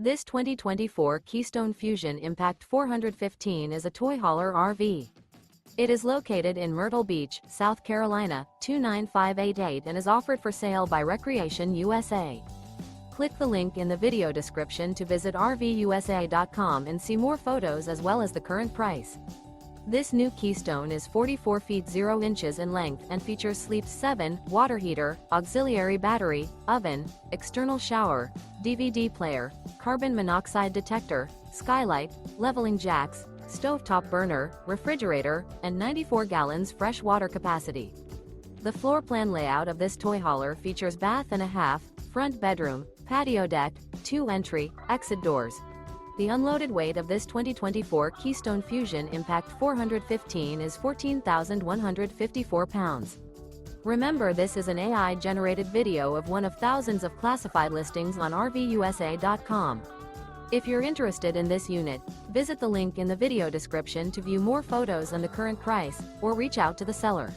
This 2024 Keystone Fuzion Impact 415 is a toy hauler RV. It is located in Myrtle Beach, South Carolina, 29588 and is offered for sale by Recreation USA. Click the link in the video description to visit RVUSA.com and see more photos as well as the current price. This new Keystone is 44 feet 0 inches in length and features Sleep's 7, water heater, auxiliary battery, oven, external shower, DVD player, carbon monoxide detector, skylight, leveling jacks, stovetop burner, refrigerator, and 94 gallons fresh water capacity. The floor plan layout of this toy hauler features bath and a half, front bedroom, patio deck, 2 entry, exit doors. The unloaded weight of this 2024 Keystone Fuzion Impact 415 is 14,154 pounds. Remember, this is an AI-generated video of one of thousands of classified listings on RVUSA.com. If you're interested in this unit, visit the link in the video description to view more photos and the current price, or reach out to the seller.